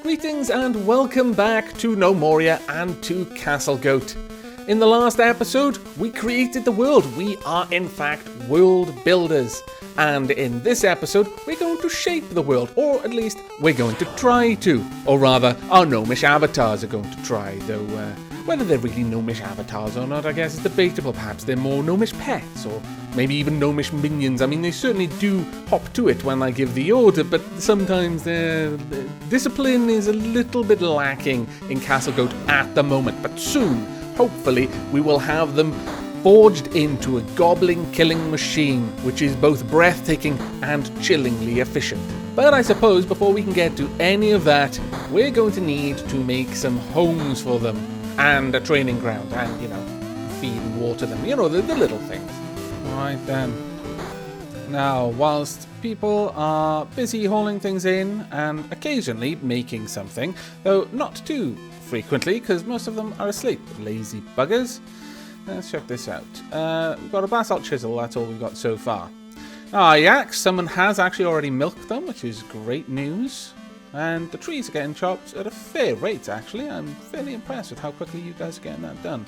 Greetings and welcome back to Gnomoria and to Castlegoat. In the last episode, we created the world. We are in fact world builders. And in this episode, we're going to shape the world, or at least we're going to try to. Or rather, our gnomish avatars are going to try, though whether they're really gnomish avatars or not, I guess is debatable. Perhaps they're more gnomish pets, or maybe even gnomish minions. I mean, they certainly do hop to it when I give the order, but sometimes their discipline is a little bit lacking in Castlegoat at the moment. But soon, hopefully, we will have them forged into a goblin-killing machine, which is both breathtaking and chillingly efficient. But I suppose before we can get to any of that, we're going to need to make some homes for them, and a training ground, and, feed and water them, the little things. Alright then. Now, whilst people are busy hauling things in, and occasionally making something, though not too frequently, because most of them are asleep, lazy buggers. Let's check this out. We've got a basalt chisel, that's all we've got so far. Yaks, someone has actually already milked them, which is great news. And the trees are getting chopped at a fair rate, actually. I'm fairly impressed with how quickly you guys are getting that done.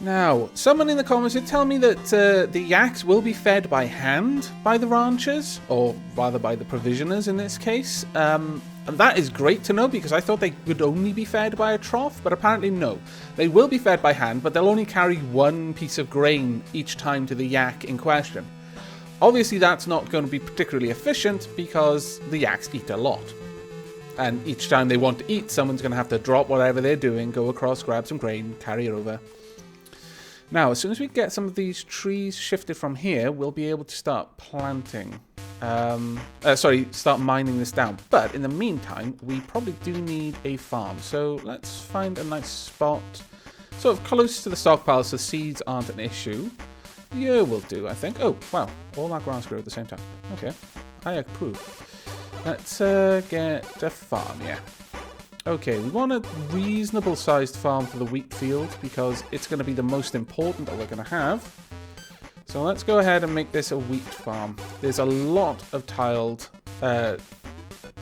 Now, someone in the comments did tell me that the yaks will be fed by hand by the ranchers, or rather by the provisioners in this case. And that is great to know, because I thought they would only be fed by a trough, but apparently no. They will be fed by hand, but they'll only carry one piece of grain each time to the yak in question. Obviously that's not going to be particularly efficient, because the yaks eat a lot. And each time they want to eat, someone's going to have to drop whatever they're doing, go across, grab some grain, carry it over. Now, as soon as we get some of these trees shifted from here, we'll be able to start planting. Start mining this down. But in the meantime, we probably do need a farm. So let's find a nice spot, sort of close to the stockpile so seeds aren't an issue. Yeah, will do, I think. Oh, wow. All that grass grew at the same time. Okay. I approve. Let's get a farm, yeah. Okay, we want a reasonable-sized farm for the wheat field, because it's going to be the most important that we're going to have. So let's go ahead and make this a wheat farm. There's a lot of tiled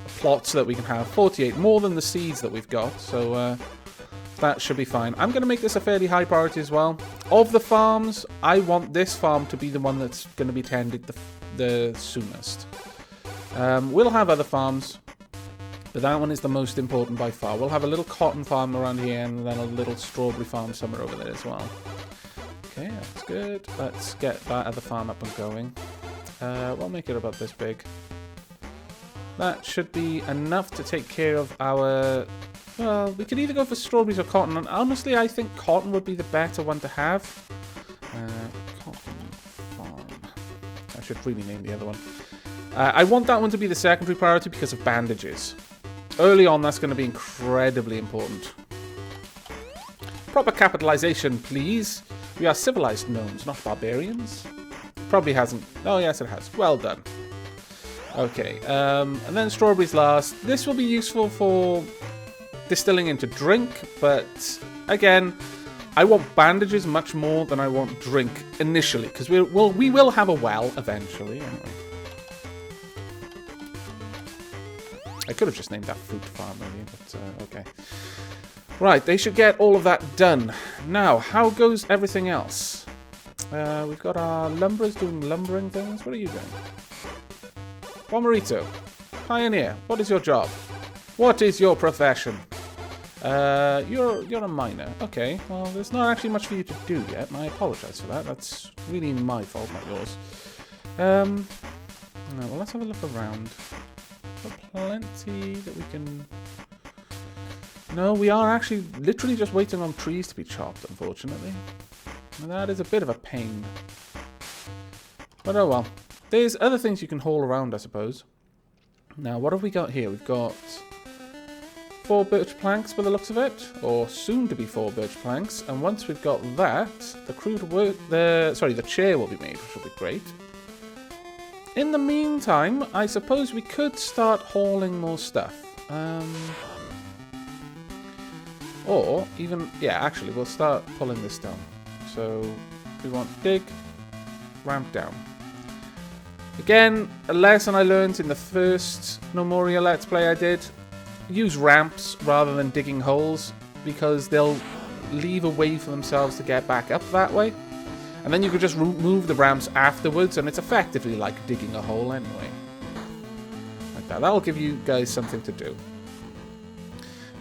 plots that we can have. 48, more than the seeds that we've got, so that should be fine. I'm going to make this a fairly high priority as well. Of the farms, I want this farm to be the one that's going to be tended the soonest. We'll have other farms, but that one is the most important by far. We'll have a little cotton farm around here, and then a little strawberry farm somewhere over there as well. Okay, that's good. Let's get that other farm up and going. We'll make it about this big. That should be enough to take care of our... Well, we could either go for strawberries or cotton, and honestly, I think cotton would be the better one to have. Cotton farm. I should really name the other one. I want that one to be the secondary priority because of bandages. Early on, that's going to be incredibly important. Proper capitalization, please. We are civilized gnomes, not barbarians. Probably hasn't. Oh, yes, it has. Well done. Okay, and then strawberries last. This will be useful for distilling into drink, but again, I want bandages much more than I want drink initially, because we will have a well eventually. Anyway. I could have just named that fruit farm, really, but okay. Right, they should get all of that done. Now, how goes everything else? We've got our lumberers doing lumbering things. What are you doing? Bomarito, pioneer, what is your job? What is your profession? You're a miner. Okay, well, there's not actually much for you to do yet, and I apologize for that. That's really my fault, not yours. No, well, let's have a look around. Plenty that we can... No, we are actually literally just waiting on trees to be chopped, unfortunately. And that is a bit of a pain. But oh well. There's other things you can haul around, I suppose. Now, what have we got here? We've got 4 birch planks by the looks of it, or soon to be 4 birch planks. And once we've got that, the chair will be made, which will be great. In the meantime, I suppose we could start hauling more stuff. Or even, yeah, actually, we'll start pulling this down. So we want dig, ramp down. Again, a lesson I learned in the first Gnomoria Let's Play I did. use ramps rather than digging holes, because they'll leave a way for themselves to get back up that way. And then you could just remove the ramps afterwards, and it's effectively like digging a hole anyway. Like that. That'll give you guys something to do.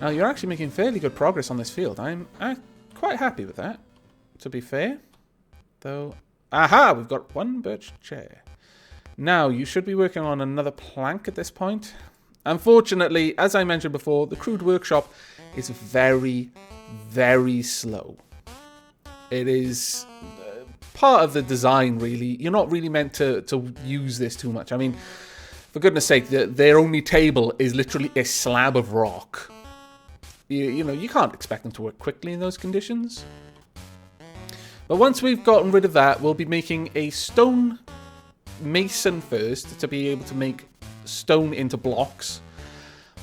Now, you're actually making fairly good progress on this field. I'm quite happy with that, to be fair. Though, aha! We've got one birch chair. Now, you should be working on another plank at this point. Unfortunately, as I mentioned before, the crude workshop is very, very slow. It is part of the design, really. You're not really meant to use this too much. I mean, for goodness sake, their only table is literally a slab of rock. You know, you can't expect them to work quickly in those conditions. But once we've gotten rid of that, we'll be making a stone mason first to be able to make stone into blocks.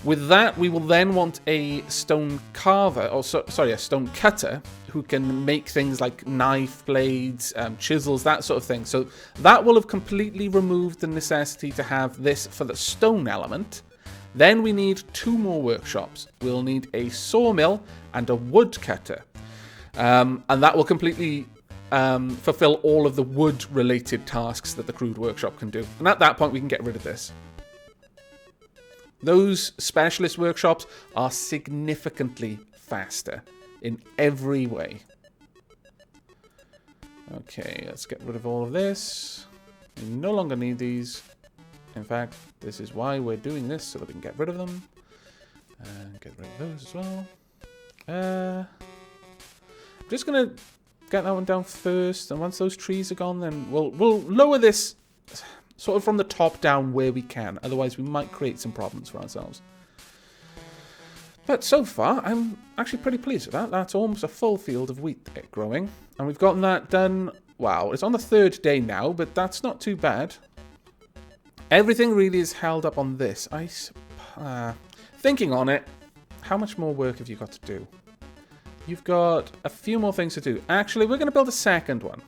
With that, we will then want a stone carver, or sorry, a stone cutter, who can make things like knife blades, chisels, that sort of thing. So that will have completely removed the necessity to have this for the stone element. Then we need 2 more workshops. We'll need a sawmill and a woodcutter. And that will completely fulfill all of the wood-related tasks that the crude workshop can do. And at that point, we can get rid of this. Those specialist workshops are significantly faster in every way. Okay, let's get rid of all of this. We no longer need these. In fact, this is why we're doing this, so that we can get rid of them. And get rid of those as well. I'm just going to get that one down first, and once those trees are gone, then we'll lower this sort of from the top down where we can. Otherwise, we might create some problems for ourselves. But so far, I'm actually pretty pleased with that. That's almost a full field of wheat growing. And we've gotten that done, wow, it's on the 3rd day now, but that's not too bad. Everything really is held up on this. Thinking on it, how much more work have you got to do? You've got a few more things to do. Actually, we're going to build a second one,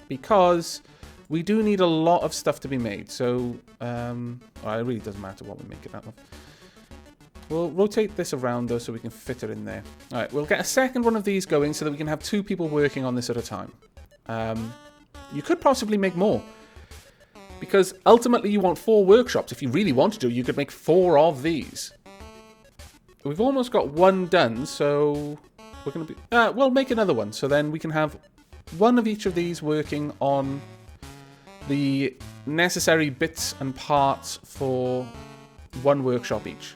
because we do need a lot of stuff to be made. So, well, it really doesn't matter what we make it out of. We'll rotate this around, though, so we can fit it in there. All right, we'll get a second one of these going so that we can have 2 people working on this at a time. You could possibly make more, because ultimately you want 4 workshops. If you really want to, you could make 4 of these. We've almost got 1 done, so we're going to be... we'll make another one, so then we can have 1 of each of these working on the necessary bits and parts for 1 workshop each.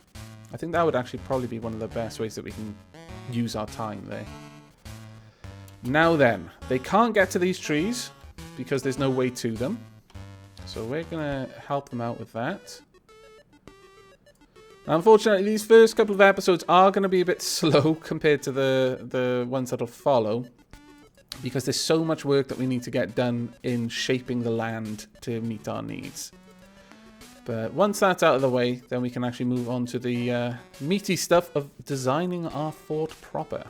I think that would actually probably be one of the best ways that we can use our time there. Now then, they can't get to these trees because there's no way to them. So we're going to help them out with that. Now, unfortunately, these first couple of episodes are going to be a bit slow compared to the ones that'll follow, because there's so much work that we need to get done in shaping the land to meet our needs. But once that's out of the way, then we can actually move on to the meaty stuff of designing our fort proper.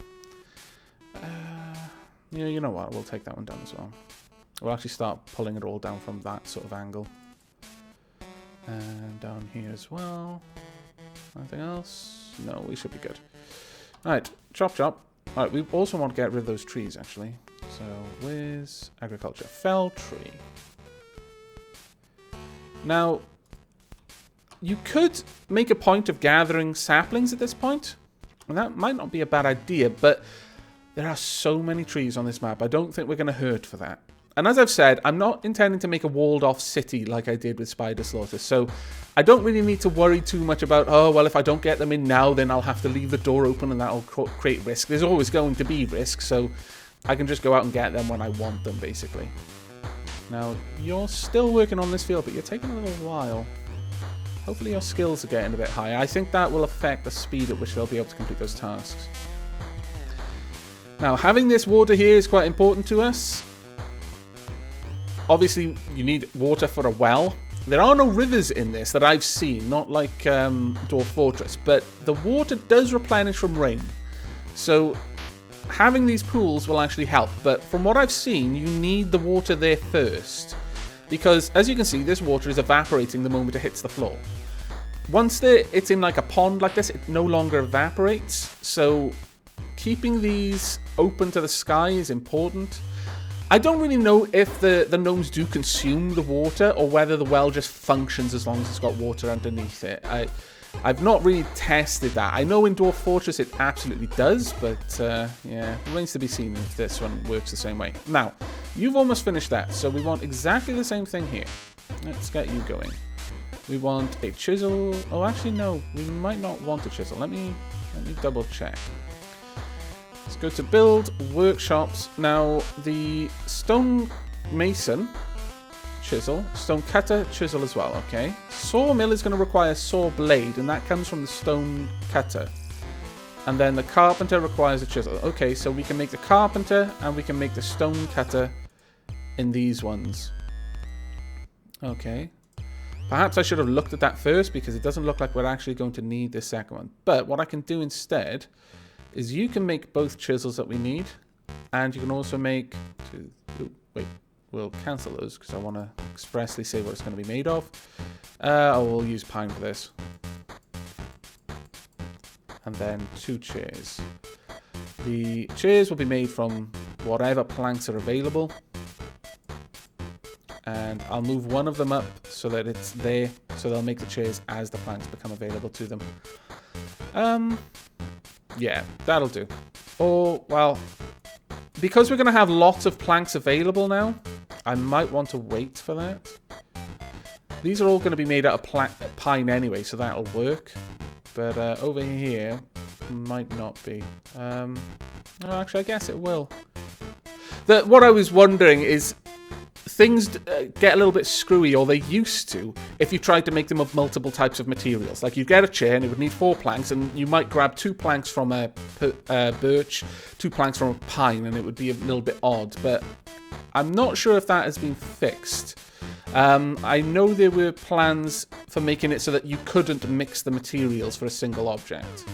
Yeah, you know what? We'll take that one down as well. We'll actually start pulling it all down from that sort of angle. And down here as well. Anything else? No, we should be good. Alright, chop chop. Alright, we also want to get rid of those trees, actually. So, where's agriculture? Fell tree. Now, you could make a point of gathering saplings at this point. And that might not be a bad idea, but there are so many trees on this map. I don't think we're going to hurt for that. And as I've said, I'm not intending to make a walled-off city like I did with Spider Slaughter. So I don't really need to worry too much about, oh, well, if I don't get them in now, then I'll have to leave the door open and that'll create risk. There's always going to be risk, so I can just go out and get them when I want them, basically. Now, you're still working on this field, but you're taking a little while. Hopefully your skills are getting a bit higher. I think that will affect the speed at which they'll be able to complete those tasks. Now, having this water here is quite important to us. Obviously, you need water for a well. There are no rivers in this that I've seen, not like Dwarf Fortress, but the water does replenish from rain. So having these pools will actually help, but from what I've seen, you need the water there first. Because, as you can see, this water is evaporating the moment it hits the floor. once it's in like a pond like this, it no longer evaporates. So keeping these open to the sky is important. I don't really know if the gnomes do consume the water or whether the well just functions as long as it's got water underneath it. I've not really tested that. I know in Dwarf Fortress it absolutely does, but yeah, remains to be seen if this one works the same way. Now, you've almost finished that, so we want exactly the same thing here. Let's get you going. We want a chisel. Oh, actually, no. We might not want a chisel. Let me double check. Let's go to build workshops. Now, the stone mason chisel, stone cutter chisel as well, okay. Sawmill is going to require saw blade, and that comes from the stone cutter. And then the carpenter requires a chisel. Okay, so we can make the carpenter and we can make the stone cutter in these ones. Okay. Perhaps I should have looked at that first because it doesn't look like we're actually going to need this second one. But what I can do instead is you can make both chisels that we need, and you can also make we'll cancel those because I want to expressly say what it's going to be made of. We'll use pine for this. And then 2 chairs. The chairs will be made from whatever planks are available. And I'll move one of them up so that it's there, so they'll make the chairs as the planks become available to them. Yeah, that'll do. Or, well, because we're going to have lots of planks available now, I might want to wait for that. These are all going to be made out of pine anyway, so that'll work. But over here, might not be. Oh, actually, I guess it will. What I was wondering is, things get a little bit screwy, or they used to, if you tried to make them of multiple types of materials. Like, you'd get a chair and it would need 4 planks, and you might grab 2 planks from a birch, 2 planks from a pine, and it would be a little bit odd. But I'm not sure if that has been fixed. I know there were plans for making it so that you couldn't mix the materials for a single object.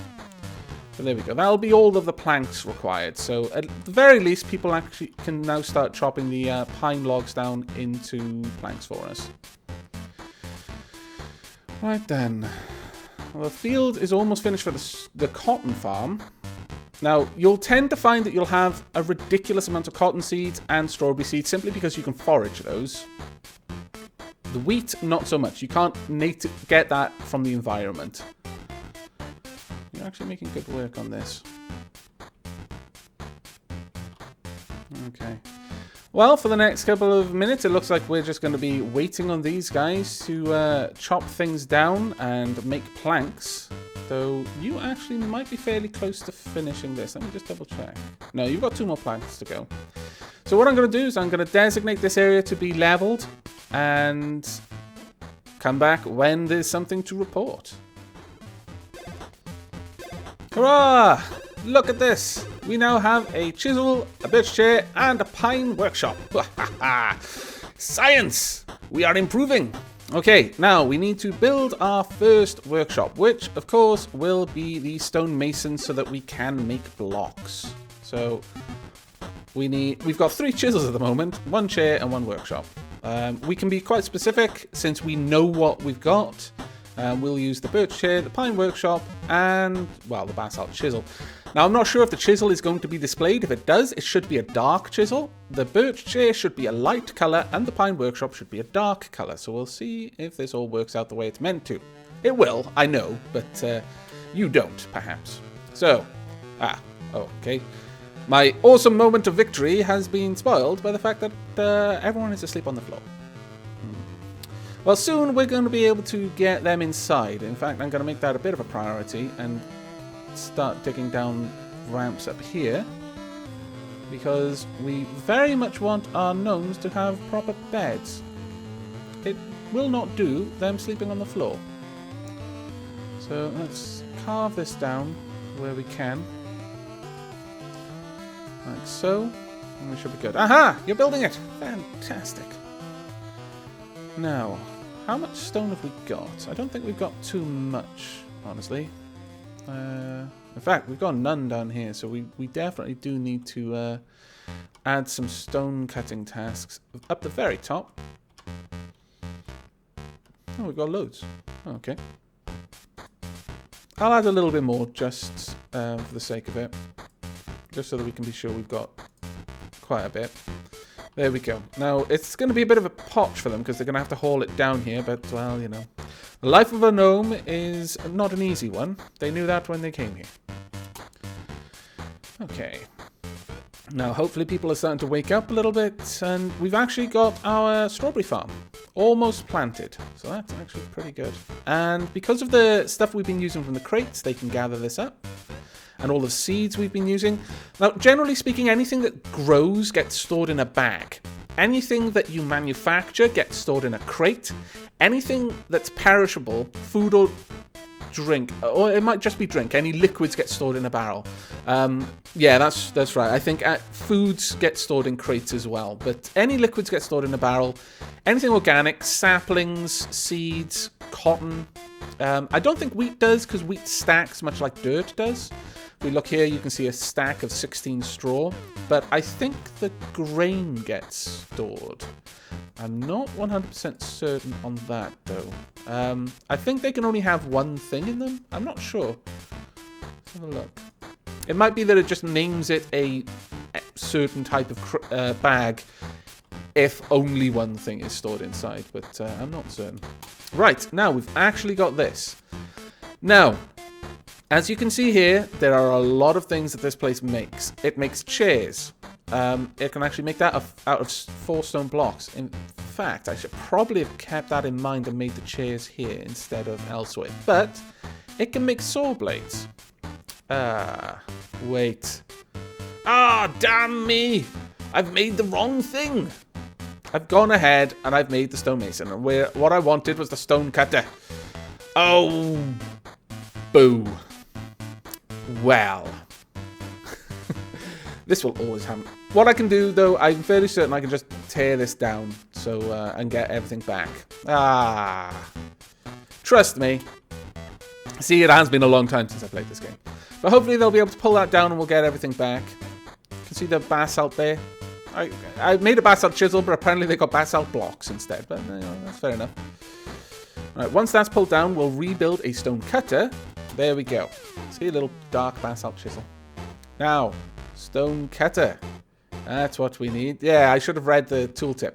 But there we go. That'll be all of the planks required. So at the very least, people actually can now start chopping the pine logs down into planks for us. Right then. Well, the field is almost finished for the cotton farm. Now, you'll tend to find that you'll have a ridiculous amount of cotton seeds and strawberry seeds simply because you can forage those. The wheat, not so much. You can't get that from the environment. You're actually making good work on this. Okay. Well, for the next couple of minutes, it looks like we're just going to be waiting on these guys to chop things down and make planks. Though you actually might be fairly close to finishing this. Let me just double check. No, you've got 2 more planks to go. So what I'm going to do is I'm going to designate this area to be leveled and come back when there's something to report. Hurrah! Look at this! We now have a chisel, a birch chair, and a pine workshop. Science! We are improving! Okay, now we need to build our first workshop, which, of course, will be the stone mason so that we can make blocks. So, we've got 3 chisels at the moment, 1 chair and 1 workshop. We can be quite specific since we know what we've got. We'll use the birch chair, the pine workshop, and, well, the basalt chisel. Now, I'm not sure if the chisel is going to be displayed. If it does, it should be a dark chisel. The birch chair should be a light colour, and the pine workshop should be a dark colour. So we'll see if this all works out the way it's meant to. It will, I know, but you don't, perhaps. So, okay. My awesome moment of victory has been spoiled by the fact that everyone is asleep on the floor. Well, soon we're going to be able to get them inside. In fact, I'm going to make that a bit of a priority and start digging down ramps up here, because we very much want our gnomes to have proper beds. It will not do them sleeping on the floor. So let's carve this down where we can. Like so. And we should be good. Aha! You're building it! Fantastic. Now, how much stone have we got? I don't think we've got too much, honestly. In fact, we've got none down here, so we definitely do need to add some stone cutting tasks up the very top. Oh, we've got loads. Okay. I'll add a little bit more just for the sake of it. Just so that we can be sure we've got quite a bit. There we go. Now, it's going to be a bit of a potch for them because they're going to have to haul it down here. But, well, you know. The life of a gnome is not an easy one. They knew that when they came here. Okay. Now, hopefully people are starting to wake up a little bit. And we've actually got our strawberry farm almost planted. So that's actually pretty good. And because of the stuff we've been using from the crates, they can gather this up. And all the seeds we've been using. Now, generally speaking, anything that grows gets stored in a bag. Anything that you manufacture gets stored in a crate. Anything that's perishable, food or drink, or it might just be drink, any liquids get stored in a barrel. Yeah, that's right. I think foods get stored in crates as well. But any liquids get stored in a barrel. Anything organic, saplings, seeds, cotton. I don't think wheat does, because wheat stacks much like dirt does. If we look here, you can see a stack of 16 straw, but I think the grain gets stored. I'm not 100% certain on that, though. I think they can only have one thing in them. I'm not sure. Let's have a look. It might be that it just names it a certain type of bag if only one thing is stored inside, but I'm not certain. Right, now we've actually got this. Now, as you can see here, there are a lot of things that this place makes. It makes chairs. It can actually make that out of 4 stone blocks. In fact, I should probably have kept that in mind and made the chairs here instead of elsewhere. But it can make saw blades. Wait. Damn me! I've made the wrong thing. I've gone ahead and I've made the stonemason. And what I wanted was the stone cutter. Oh, boo. Well, this will always happen. What I can do, though, I'm fairly certain I can just tear this down and get everything back. Trust me. See, it has been a long time since I played this game. But hopefully they'll be able to pull that down and we'll get everything back. You can see the basalt there. I made a basalt chisel, but apparently they got basalt blocks instead. But you know, that's fair enough. All right, once that's pulled down, we'll rebuild a stone cutter. There we go. See a little dark basalt chisel. Now, stone cutter. That's what we need. Yeah, I should have read the tooltip.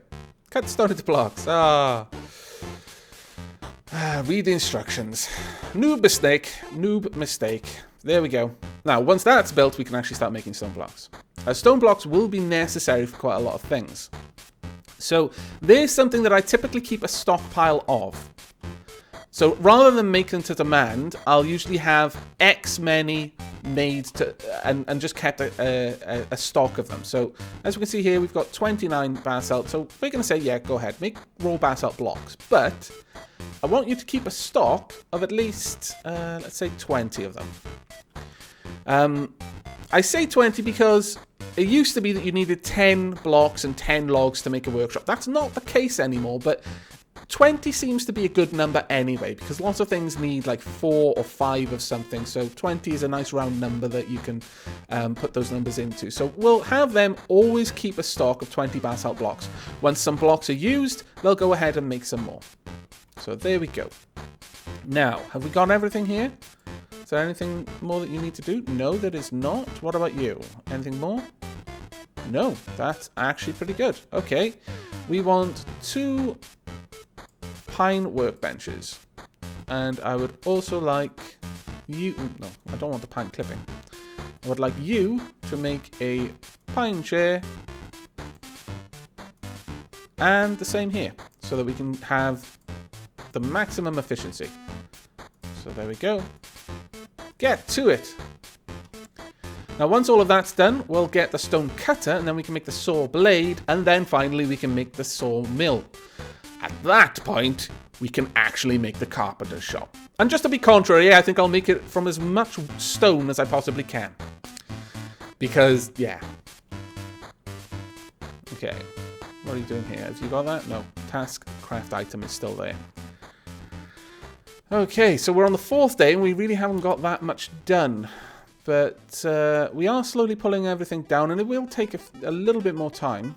Cut stone into blocks. Read the instructions. Noob mistake. There we go. Now, once that's built, we can actually start making stone blocks. Stone blocks will be necessary for quite a lot of things. So, there's something that I typically keep a stockpile of. So, rather than make them to demand, I'll usually have X many made to and just kept a stock of them. So, as we can see here, we've got 29 basalt. So, we're going to say, yeah, go ahead, make raw basalt blocks. But I want you to keep a stock of at least, let's say, 20 of them. I say 20 because it used to be that you needed 10 blocks and 10 logs to make a workshop. That's not the case anymore, but 20 seems to be a good number anyway, because lots of things need like 4 or 5 of something. So 20 is a nice round number that you can put those numbers into. So we'll have them always keep a stock of 20 basalt blocks. Once some blocks are used, they'll go ahead and make some more. So there we go. Now, have we got everything here? Is there anything more that you need to do? No, there is not. What about you? Anything more? No, that's actually pretty good. Okay, we want 2 pine workbenches. And I would also like you... No, I don't want the pine clipping. I would like you to make a pine chair. And the same here, so that we can have the maximum efficiency. So there we go. Get to it. Now, once all of that's done, we'll get the stone cutter, and then we can make the saw blade, and then finally we can make the saw mill. At that point, we can actually make the carpenter's shop. And just to be contrary, I think I'll make it from as much stone as I possibly can. Because, yeah. Okay. What are you doing here? Have you got that? No. Task craft item is still there. Okay, so we're on the 4th day, and we really haven't got that much done. But we are slowly pulling everything down, and it will take a little bit more time.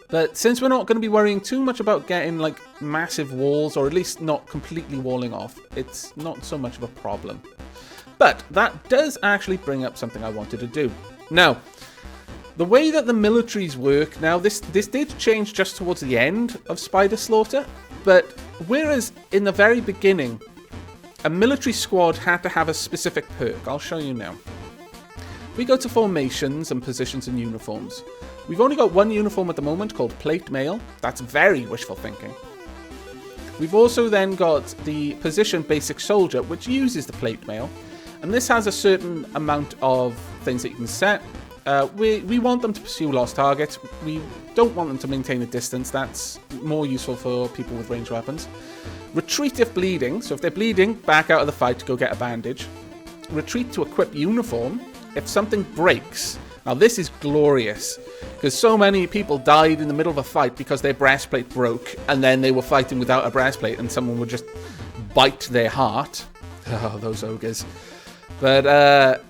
But since we're not going to be worrying too much about getting like massive walls, or at least not completely walling off, it's not so much of a problem. But that does actually bring up something I wanted to do. Now, the way that the militaries work, now this did change just towards the end of Spider Slaughter, but whereas in the very beginning, a military squad had to have a specific perk. I'll show you now. We go to formations and positions and uniforms. We've only got one uniform at the moment called plate mail. That's very wishful thinking. We've also then got the position basic soldier, which uses the plate mail. And this has a certain amount of things that you can set. We want them to pursue lost targets. We don't want them to maintain a distance. That's more useful for people with ranged weapons. Retreat if bleeding. So if they're bleeding, back out of the fight to go get a bandage. Retreat to equip uniform. If something breaks. Now this is glorious. Because so many people died in the middle of a fight because their breastplate broke. And then they were fighting without a breastplate. And someone would just bite their heart. Oh, those ogres. But,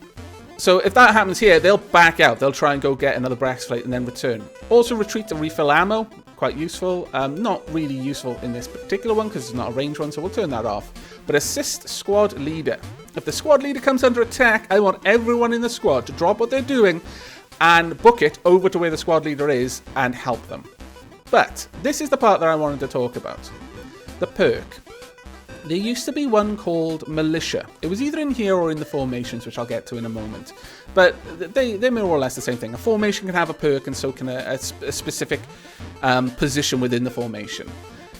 so if that happens here, they'll back out. They'll try and go get another breastplate and then return. Also retreat to refill ammo. Quite useful. Not really useful in this particular one because it's not a ranged one, so we'll turn that off. But assist squad leader. If the squad leader comes under attack, I want everyone in the squad to drop what they're doing and book it over to where the squad leader is and help them. But this is the part that I wanted to talk about. The perk. There used to be one called Militia. It was either in here or in the formations, which I'll get to in a moment. But they're more or less the same thing. A formation can have a perk, and so can a specific position within the formation.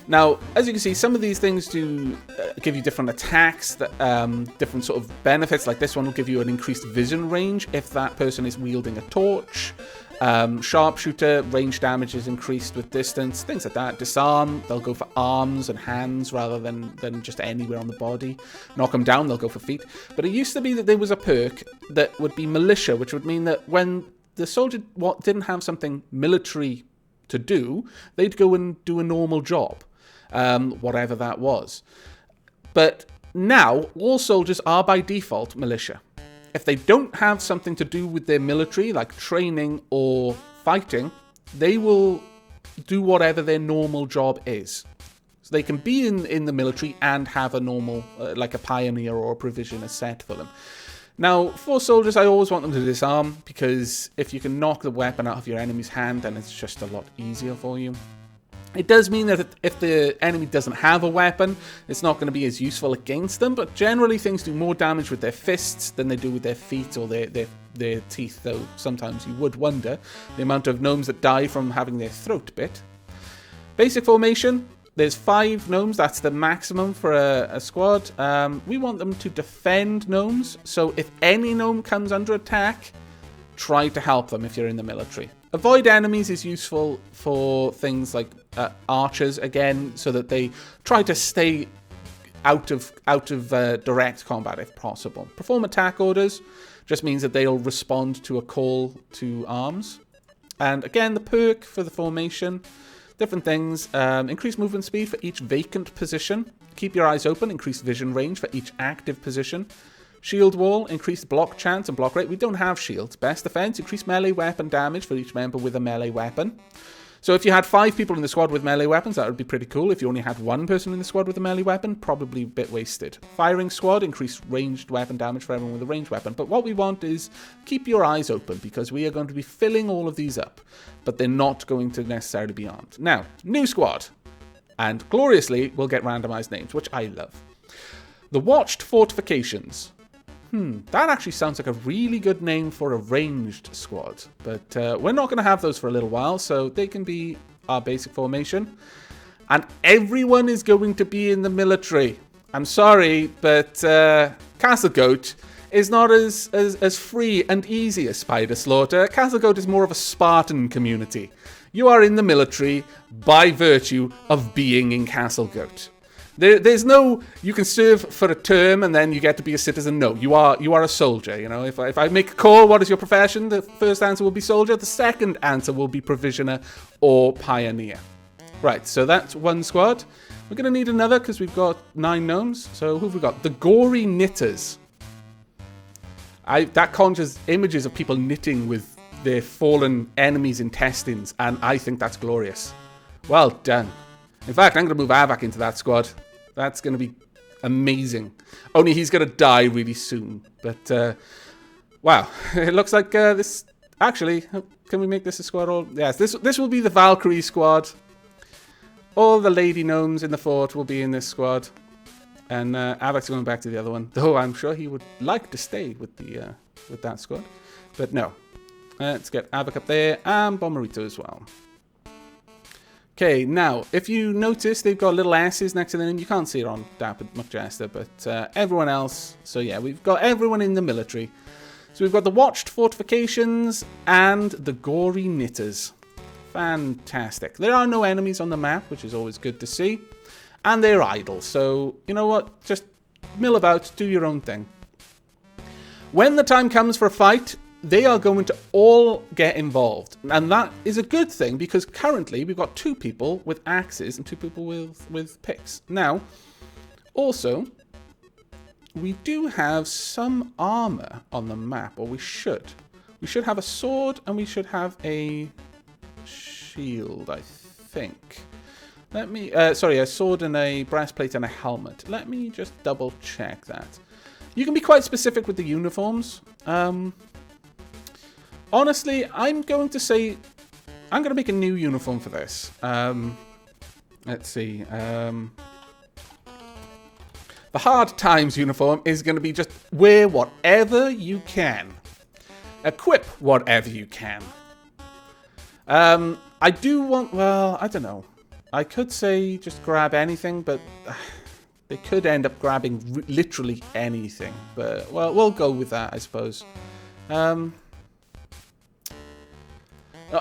Now, as you can see, some of these things do give you different attacks, different sort of benefits. Like this one will give you an increased vision range if that person is wielding a torch. Sharpshooter, range damage is increased with distance, things like that. Disarm, they'll go for arms and hands rather than just anywhere on the body. Knock them down, they'll go for feet. But it used to be that there was a perk that would be Militia, which would mean that when the soldier didn't have something military to do, they'd go and do a normal job, whatever that was. But now, all soldiers are by default Militia. If they don't have something to do with their military, like training or fighting, they will do whatever their normal job is. So they can be in the military and have a normal, like a pioneer or a provisioner set for them. Now, for soldiers, I always want them to disarm, because if you can knock the weapon out of your enemy's hand, then it's just a lot easier for you. It does mean that if the enemy doesn't have a weapon, it's not going to be as useful against them, but generally things do more damage with their fists than they do with their feet or their teeth, though sometimes you would wonder the amount of gnomes that die from having their throat bit. Basic formation, there's 5 gnomes, that's the maximum for a squad. We want them to defend gnomes, so if any gnome comes under attack, try to help them if you're in the military. Avoid enemies is useful for things like archers, again, so that they try to stay out of direct combat if possible. Perform attack orders just means that they'll respond to a call to arms. And again, the perk for the formation, different things. Increase movement speed for each vacant position. Keep your eyes open, increase vision range for each active position. Shield wall, increased block chance and block rate. We don't have shields. Best defense, increased melee weapon damage for each member with a melee weapon. So if you had 5 people in the squad with melee weapons, that would be pretty cool. If you only had 1 person in the squad with a melee weapon, probably a bit wasted. Firing squad, increased ranged weapon damage for everyone with a ranged weapon. But what we want is keep your eyes open, because we are going to be filling all of these up. But they're not going to necessarily be armed. Now, new squad. And gloriously, we'll get randomized names, which I love. The Watched Fortifications. That actually sounds like a really good name for a ranged squad. But we're not going to have those for a little while, so they can be our basic formation. And everyone is going to be in the military. I'm sorry, but Castlegoat is not as free and easy as Spider Slaughter. Castlegoat is more of a Spartan community. You are in the military by virtue of being in Castlegoat. There's no, you can serve for a term and then you get to be a citizen. No, you are a soldier. You know, if I make a call, what is your profession? The first answer will be soldier. The second answer will be provisioner or pioneer. Right, so that's one squad. We're going to need another because we've got 9 gnomes. So who have we got? The Gory Knitters. That conjures images of people knitting with their fallen enemies' intestines, and I think that's glorious. Well done. In fact, I'm going to move Aavak into that squad. That's going to be amazing. Only he's going to die really soon. But, wow. It looks like this... Actually, can we make this a squad? All yes, this will be the Valkyrie squad. All the lady gnomes in the fort will be in this squad. And Aavak's going back to the other one. Though I'm sure he would like to stay with the with that squad. But no. Let's get Aavak up there. And Bomberito as well. Okay, now, if you notice, they've got little S's next to them. You can't see it on Dapper McJester, but everyone else. So yeah, we've got everyone in the military. So we've got the watched fortifications and the gory knitters. Fantastic. There are no enemies on the map, which is always good to see. And they're idle, so you know what? Just mill about, do your own thing. When the time comes for a fight, they are going to all get involved. And that is a good thing, because currently we've got 2 people with axes and 2 people with picks. Now, also, we do have some armor on the map, or we should. We should have a sword and we should have a shield, I think. Let me, sorry, a sword and a breastplate and a helmet. Let me just double check that. You can be quite specific with the uniforms. Honestly, I'm going to say, I'm going to make a new uniform for this. Let's see. The Hard Times uniform is going to be just wear whatever you can. Equip whatever you can. I do want, well, I don't know. I could say just grab anything, but they could end up grabbing literally anything. But, well, we'll go with that, I suppose.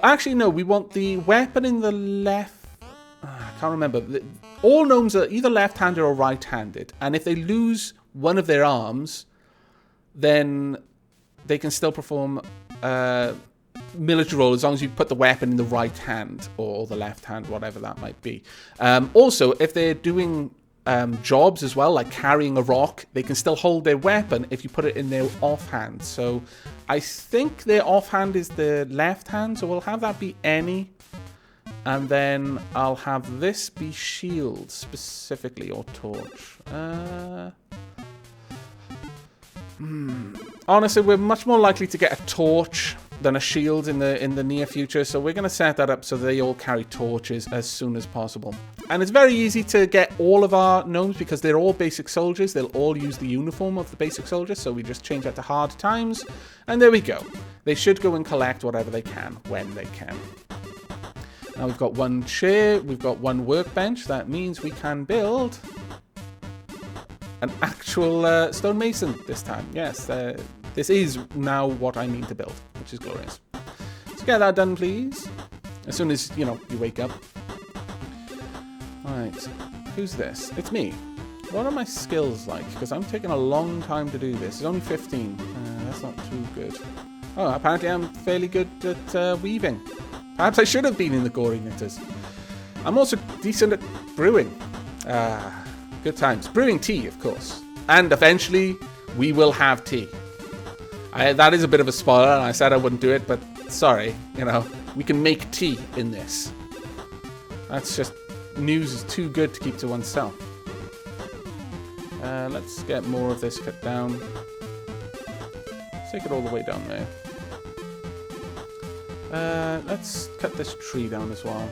Actually, no, we want the weapon in the left. I can't remember. All gnomes are either left-handed or right-handed. And if they lose one of their arms, then they can still perform military role as long as you put the weapon in the right hand or the left hand, whatever that might be. Also, if they're doing jobs as well, like carrying a rock, they can still hold their weapon if you put it in their offhand. So I think their offhand is the left hand, so we'll have that be any. And then I'll have this be shield specifically, or torch. Honestly, we're much more likely to get a torch than a shield in the near future, so we're going to set that up so they all carry torches as soon as possible. And it's very easy to get all of our gnomes because they're all basic soldiers. They'll all use the uniform of the basic soldiers, so we just change that to Hard Times, and there we go. They should go and collect whatever they can when they can. Now we've got 1 chair, we've got 1 workbench. That means we can build an actual stonemason this time. Yes, this is now what I need to build, which is glorious. Let's get that done, please. As soon as, you know, you wake up. Right, who's this? It's me. What are my skills like? Because I'm taking a long time to do this. It's only 15. That's not too good. Oh, apparently I'm fairly good at weaving. Perhaps I should have been in the gory knitters. I'm also decent at brewing. Good times. Brewing tea, of course. And eventually, we will have tea. That is a bit of a spoiler, and I said I wouldn't do it, but sorry, you know, we can make tea in this. That's just, news is too good to keep to oneself. Let's get more of this cut down. Let's take it all the way down there. Let's cut this tree down as well.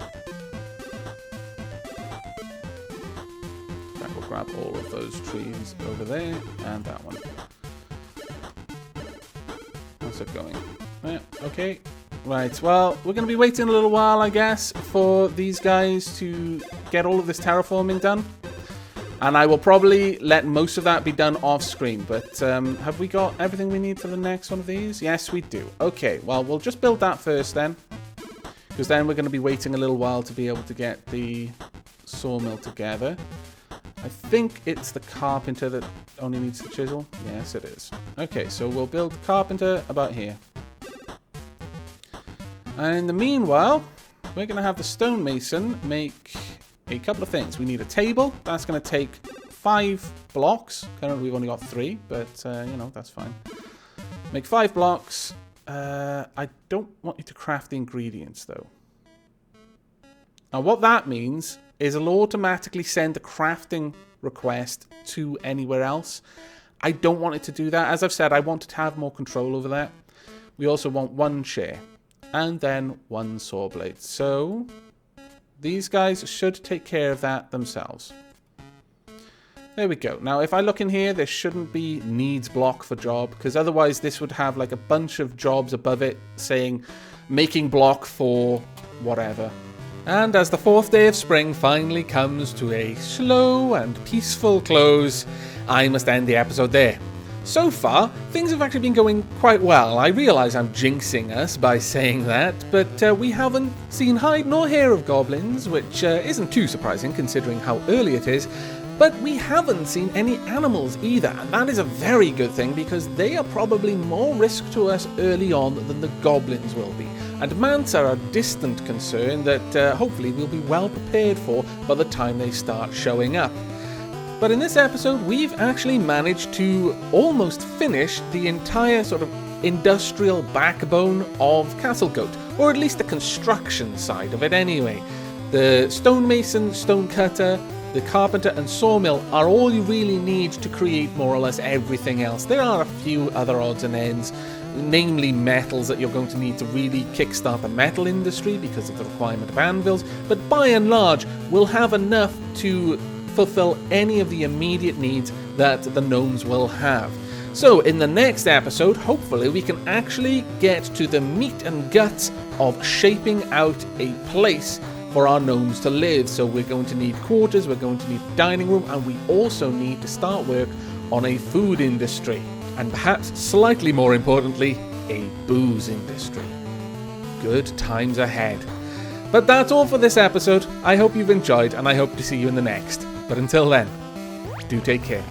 That will grab all of those trees over there, and that one. How's it going? Yeah, okay. Right, well, we're going to be waiting a little while, I guess, for these guys to get all of this terraforming done. And I will probably let most of that be done off screen. But have we got everything we need for the next one of these? Yes, we do. Okay, well, we'll just build that first then. Because then we're going to be waiting a little while to be able to get the sawmill together. I think it's the carpenter that only needs the chisel. Yes, it is. Okay, so we'll build the carpenter about here. And in the meanwhile, we're going to have the stonemason make a couple of things. We need a table. That's going to take 5 blocks. Currently we've only got 3, but you know, that's fine. Make 5 blocks. I don't want you to craft the ingredients, though. Now, what that means is it'll automatically send a crafting request to anywhere else. I don't want it to do that. As I've said, I want it to have more control over that. We also want 1 chair and then 1 saw blade. So these guys should take care of that themselves. There we go. Now, if I look in here, there shouldn't be needs block for job, because otherwise this would have like a bunch of jobs above it saying making block for whatever. And as the 4th day of spring finally comes to a slow and peaceful close, I must end the episode there. So far, things have actually been going quite well. I realise I'm jinxing us by saying that, but we haven't seen hide nor hair of goblins, which isn't too surprising considering how early it is. But we haven't seen any animals either, and that is a very good thing because they are probably more risk to us early on than the goblins will be. And mants are a distant concern that hopefully we'll be well prepared for by the time they start showing up. But in this episode, we've actually managed to almost finish the entire sort of industrial backbone of Castlegoat, or at least the construction side of it anyway. The stonemason, stonecutter, the carpenter and sawmill are all you really need to create more or less everything else. There are a few other odds and ends, namely metals that you're going to need to really kickstart the metal industry because of the requirement of anvils, but by and large, we'll have enough to fulfill any of the immediate needs that the gnomes will have. So in the next episode, hopefully we can actually get to the meat and guts of shaping out a place for our gnomes to live. So we're going to need quarters, we're going to need a dining room, and we also need to start work on a food industry. And perhaps slightly more importantly, a booze industry. Good times ahead. But that's all for this episode. I hope you've enjoyed, and I hope to see you in the next. But until then, do take care.